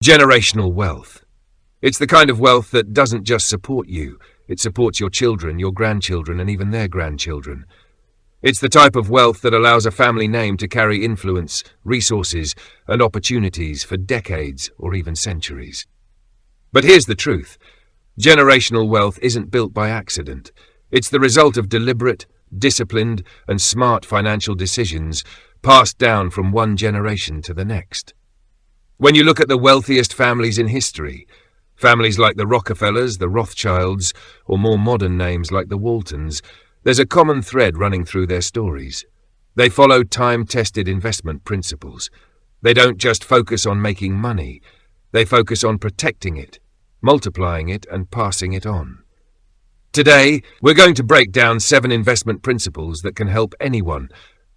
Generational wealth. It's the kind of wealth that doesn't just support you, it supports your children, your grandchildren, and even their grandchildren. It's the type of wealth that allows a family name to carry influence, resources, and opportunities for decades or even centuries. But here's the truth. Generational wealth isn't built by accident. It's the result of deliberate, disciplined, and smart financial decisions passed down from one generation to the next. When you look at the wealthiest families in history, families like the Rockefellers, the Rothschilds, or more modern names like the Waltons, there's a common thread running through their stories. They follow time-tested investment principles. They don't just focus on making money, they focus on protecting it, multiplying it, and passing it on. Today, we're going to break down 7 investment principles that can help anyone,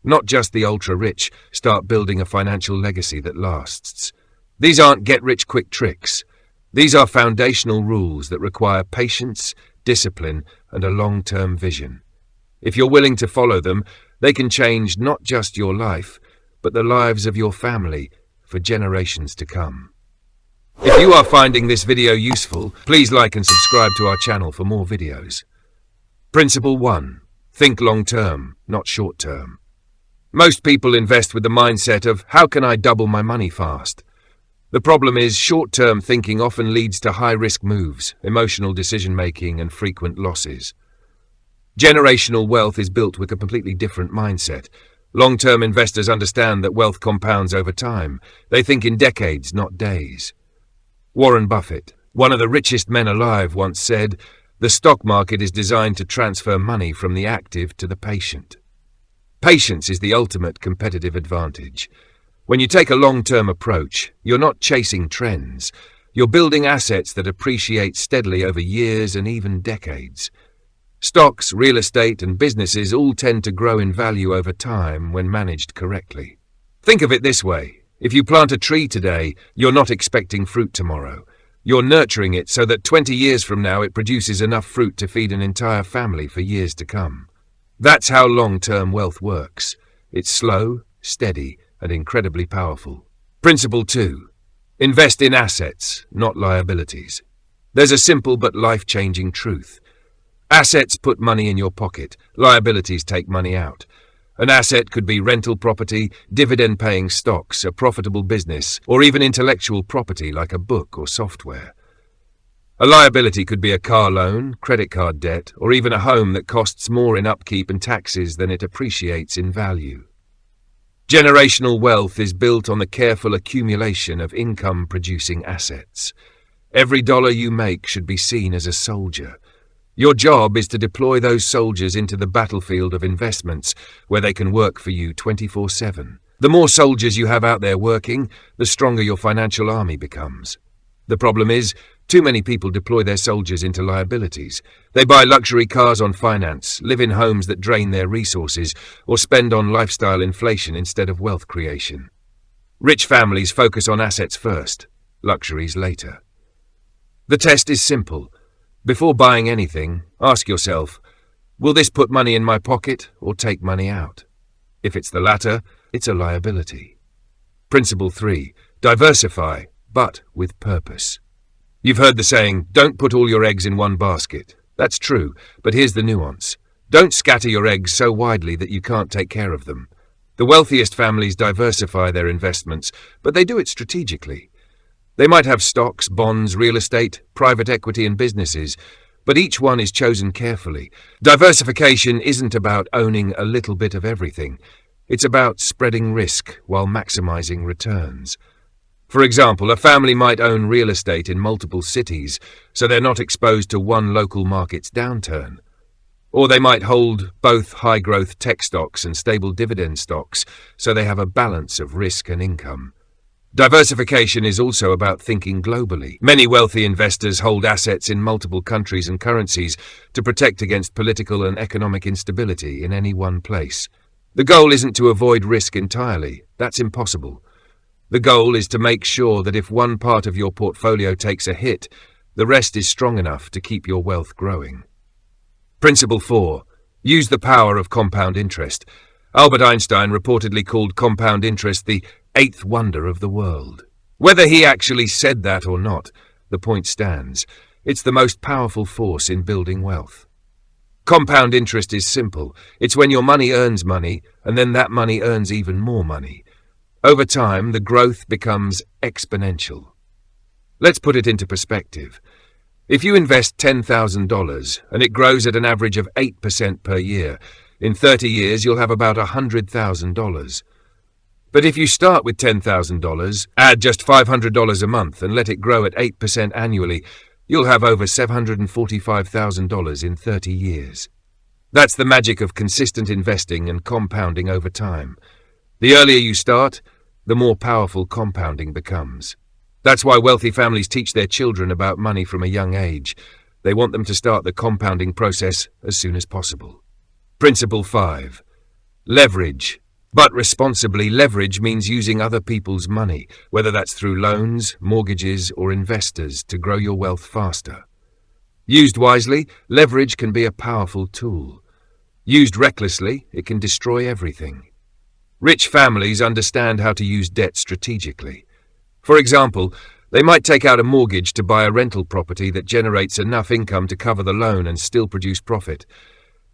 not just the ultra-rich, start building a financial legacy that lasts. These aren't get-rich-quick tricks. These are foundational rules that require patience, discipline, and a long-term vision. If you're willing to follow them, they can change not just your life, but the lives of your family for generations to come. If you are finding this video useful, please like and subscribe to our channel for more videos. Principle 1. Think long-term, not short-term. Most people invest with the mindset of, how can I double my money fast? The problem is, short-term thinking often leads to high-risk moves, emotional decision-making, and frequent losses. Generational wealth is built with a completely different mindset. Long-term investors understand that wealth compounds over time. They think in decades, not days. Warren Buffett, one of the richest men alive, once said, "The stock market is designed to transfer money from the active to the patient." Patience is the ultimate competitive advantage. When you take a long-term approach, you're not chasing trends. You're building assets that appreciate steadily over years and even decades. Stocks, real estate, and businesses all tend to grow in value over time when managed correctly. Think of it this way. If you plant a tree today, you're not expecting fruit tomorrow. You're nurturing it so that 20 years from now it produces enough fruit to feed an entire family for years to come. That's how long-term wealth works. It's slow, steady, and incredibly powerful. Principle 2. Invest in assets, not liabilities. There's a simple but life-changing truth. Assets put money in your pocket, liabilities take money out. An asset could be rental property, dividend-paying stocks, a profitable business, or even intellectual property like a book or software. A liability could be a car loan, credit card debt, or even a home that costs more in upkeep and taxes than it appreciates in value. Generational wealth is built on the careful accumulation of income-producing assets. Every dollar you make should be seen as a soldier. Your job is to deploy those soldiers into the battlefield of investments where they can work for you 24/7. The more soldiers you have out there working, the stronger your financial army becomes. The problem is, too many people deploy their soldiers into liabilities. They buy luxury cars on finance, live in homes that drain their resources, or spend on lifestyle inflation instead of wealth creation. Rich families focus on assets first, luxuries later. The test is simple. Before buying anything, ask yourself, will this put money in my pocket or take money out? If it's the latter, it's a liability. Principle 3. Diversify, but with purpose. You've heard the saying, don't put all your eggs in one basket. That's true, but here's the nuance. Don't scatter your eggs so widely that you can't take care of them. The wealthiest families diversify their investments, but they do it strategically. They might have stocks, bonds, real estate, private equity, and businesses, but each one is chosen carefully. Diversification isn't about owning a little bit of everything. It's about spreading risk while maximizing returns. For example, a family might own real estate in multiple cities, so they're not exposed to one local market's downturn. Or they might hold both high-growth tech stocks and stable dividend stocks, so they have a balance of risk and income. Diversification is also about thinking globally. Many wealthy investors hold assets in multiple countries and currencies to protect against political and economic instability in any one place. The goal isn't to avoid risk entirely. That's impossible. The goal is to make sure that if one part of your portfolio takes a hit, the rest is strong enough to keep your wealth growing. Principle 4. Use the power of compound interest. Albert Einstein reportedly called compound interest the eighth wonder of the world. Whether he actually said that or not, the point stands. It's the most powerful force in building wealth. Compound interest is simple. It's when your money earns money, and then that money earns even more money. Over time, the growth becomes exponential. Let's put it into perspective. If you invest $10,000 and it grows at an average of 8% per year, in 30 years you'll have about $100,000. But if you start with $10,000, add just $500 a month and let it grow at 8% annually, you'll have over $745,000 in 30 years. That's the magic of consistent investing and compounding over time. The earlier you start, the more powerful compounding becomes. That's why wealthy families teach their children about money from a young age. They want them to start the compounding process as soon as possible. Principle 5. Leverage. But responsibly, leverage means using other people's money, whether that's through loans, mortgages, or investors, to grow your wealth faster. Used wisely, leverage can be a powerful tool. Used recklessly, it can destroy everything. Rich families understand how to use debt strategically. For example, they might take out a mortgage to buy a rental property that generates enough income to cover the loan and still produce profit.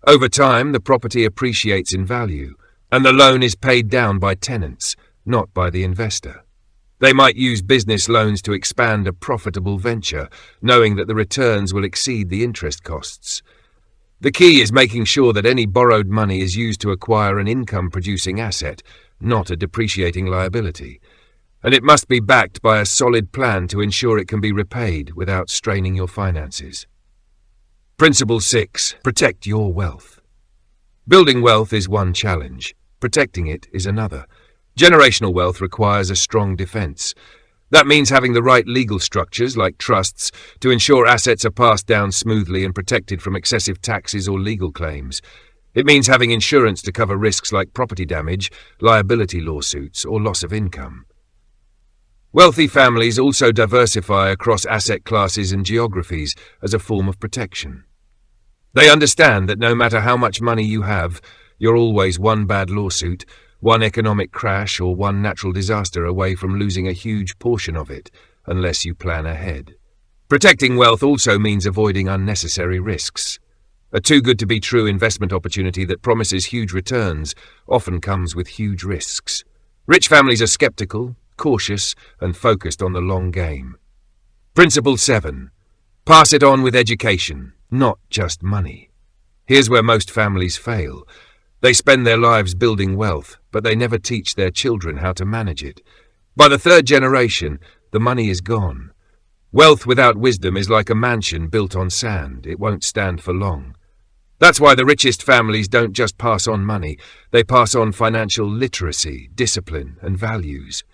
Over time, the property appreciates in value, and the loan is paid down by tenants, not by the investor. They might use business loans to expand a profitable venture, knowing that the returns will exceed the interest costs. The key is making sure that any borrowed money is used to acquire an income-producing asset, not a depreciating liability. And it must be backed by a solid plan to ensure it can be repaid without straining your finances. Principle 6. Protect your wealth. Building wealth is one challenge. Protecting it is another. Generational wealth requires a strong defense. That means having the right legal structures, like trusts, to ensure assets are passed down smoothly and protected from excessive taxes or legal claims. It means having insurance to cover risks like property damage, liability lawsuits, or loss of income. Wealthy families also diversify across asset classes and geographies as a form of protection. They understand that no matter how much money you have, you're always one bad lawsuit, one economic crash, or one natural disaster away from losing a huge portion of it, unless you plan ahead. Protecting wealth also means avoiding unnecessary risks. A too-good-to-be-true investment opportunity that promises huge returns often comes with huge risks. Rich families are skeptical, cautious, and focused on the long game. Principle 7. Pass it on with education, not just money. Here's where most families fail. They spend their lives building wealth, but they never teach their children how to manage it. By the third generation, the money is gone. Wealth without wisdom is like a mansion built on sand. It won't stand for long. That's why the richest families don't just pass on money. They pass on financial literacy, discipline, and values.